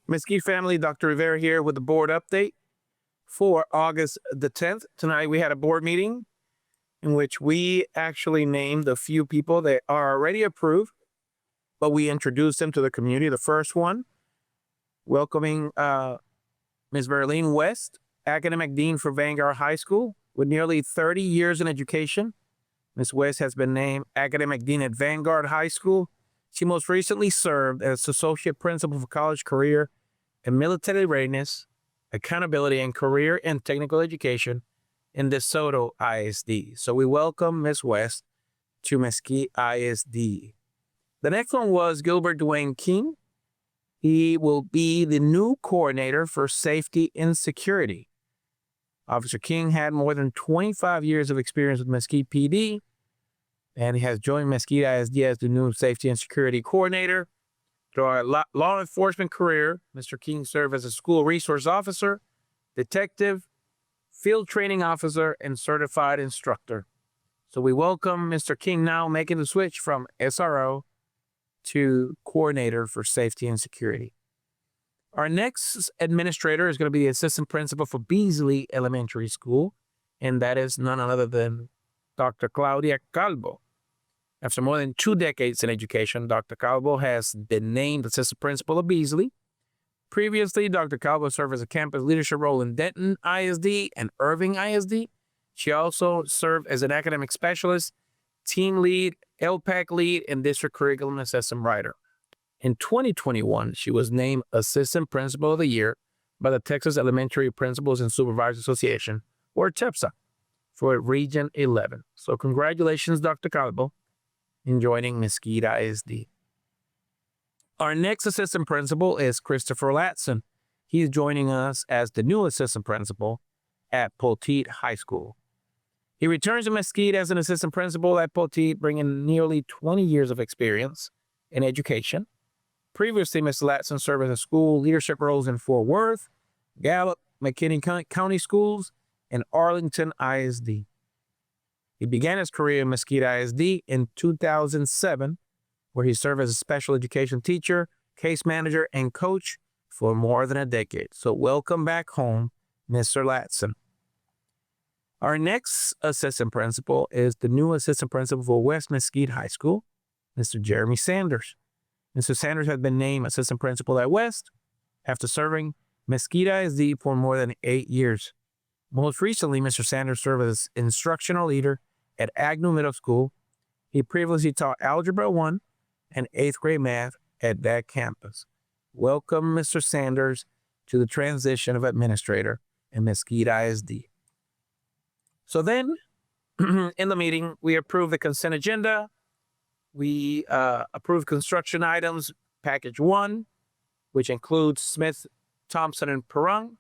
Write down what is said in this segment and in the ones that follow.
Mesquite family, Dr. Rivera here with the board update for August the 10th. Tonight we had a board meeting in which we actually named a few people that are already approved, but we introduced them to the community. The first one, welcoming Ms. Verlene West, Academic Dean for Vanguard High School. With nearly 30 years in education, Ms. West has been named Academic Dean at Vanguard High School. She most recently served as Associate Principal for College Career and Military Readiness, Accountability, and Career and Technical Education in DeSoto ISD. So we welcome Ms. West to Mesquite ISD. The next one was Gilbert Dwayne King. He will be the new coordinator for safety and security. Officer King had more than 25 years of experience with Mesquite PD, and he has joined Mesquite ISD as the new safety and security coordinator. Through our law enforcement career, Mr. King served as a school resource officer, detective, field training officer, and certified instructor. So we welcome Mr. King now making the switch from SRO to coordinator for safety and security. Our next administrator is going to be the assistant principal for Beasley Elementary School, and that is none other than Dr. Claudia Calvo. After more than 2 decades in education, Dr. Calvo has been named assistant principal of Beasley. Previously, Dr. Calvo served as a campus leadership role in Denton ISD and Irving ISD. She also served as an academic specialist, team lead, LPAC lead, and district curriculum assessment writer. In 2021, she was named Assistant Principal of the Year by the Texas Elementary Principals and Supervisors Association, or TEPSA, for Region 11. So congratulations, Dr. Calvo, in joining Mesquite ISD. Our next assistant principal is Christopher Latson. He's joining us as the new assistant principal at Poteet High School. He returns to Mesquite as an assistant principal at Poteet, bringing nearly 20 years of experience in education. Previously, Mr. Latson served as a school leadership roles in Fort Worth, Gallup, McKinney County Schools, and Arlington ISD. He began his career in Mesquite ISD in 2007, where he served as a special education teacher, case manager, and coach for more than a decade. So welcome back home, Mr. Latson. Our next assistant principal is the new assistant principal for West Mesquite High School, Mr. Jeremy Sanders. Mr. Sanders has been named assistant principal at West after serving Mesquite ISD for more than 8 years. Most recently, Mr. Sanders served as instructional leader at Agnew Middle School. He previously taught Algebra 1 and 8th grade math at that campus. Welcome, Mr. Sanders, to the transition of administrator in Mesquite ISD. So then, in the meeting, we approved the consent agenda. We approved construction items, package 1, which includes Smith, Thompson, and Perrung.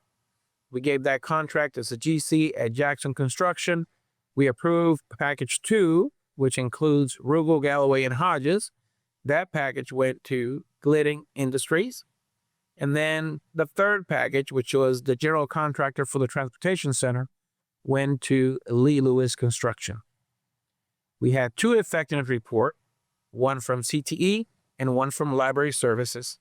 We gave that contract as a GC at Jackson Construction. We approved package 2, which includes Rugel, Galloway, and Hodges. That package went to Glidden Industries. And then the third package, which was the general contractor for the transportation center, went to Lee Lewis Construction. We had 2 effectiveness reports, one from CTE and one from Library Services.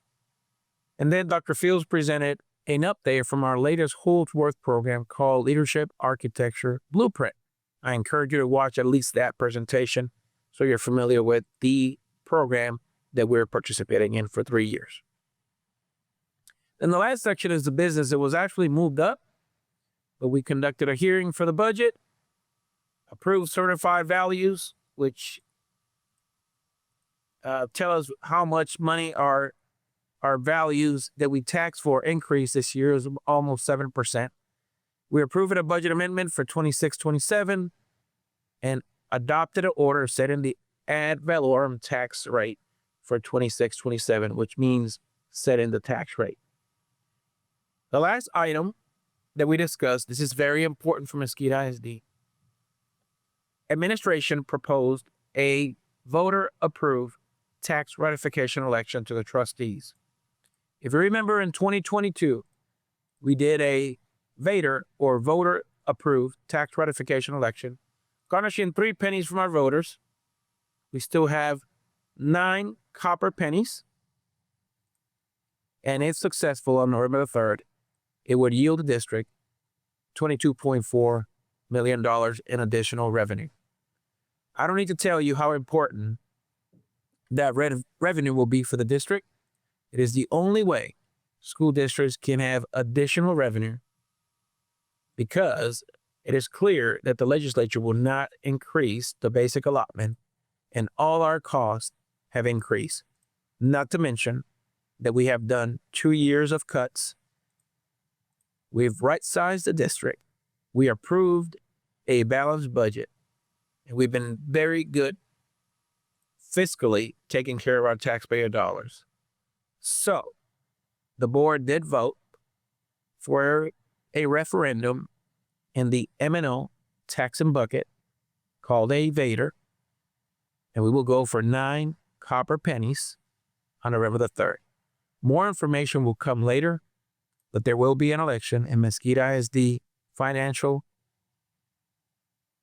And then Dr. Fields presented an update from our latest Holdsworth program called Leadership Architecture Blueprint. I encourage you to watch at least that presentation so you're familiar with the program that we're participating in for 3 years. Then the last section is the business. It was actually moved up, but we conducted a hearing for the budget, approved certified values, which tell us how much money our values that we tax for increase this year is almost 7%. We approved a budget amendment for 26-27 and adopted an order setting the ad valorem tax rate for 26-27, which means setting the tax rate. The last item that we discussed, this is very important for Mesquite ISD. Administration proposed a voter-approved tax ratification election to the trustees. If you remember, in 2022, we did a VATER, or voter-approved tax ratification election, garnishing 3 pennies from our voters. We still have 9 copper pennies and if successful on November the 3rd, it would yield the district $22.4 million in additional revenue. I don't need to tell you how important that revenue will be for the district. It is the only way school districts can have additional revenue, because it is clear that the legislature will not increase the basic allotment, and all our costs have increased. Not to mention that we have done 2 years of cuts. We've right-sized the district. We approved a balanced budget, and we've been very good fiscally taking care of our taxpayer dollars. So the board did vote for a referendum in the M&O taxing bucket called a Vader, and we will go for 9 copper pennies on November the 3rd. More information will come later, but there will be an election, and Mesquite ISD financial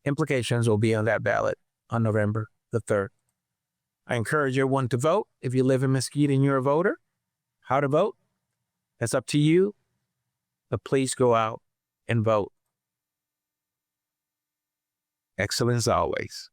implications will be on that ballot on November the 3rd. I encourage everyone to vote. If you live in Mesquite and you're a voter, how to vote, that's up to you, but please go out and vote. Excellence always.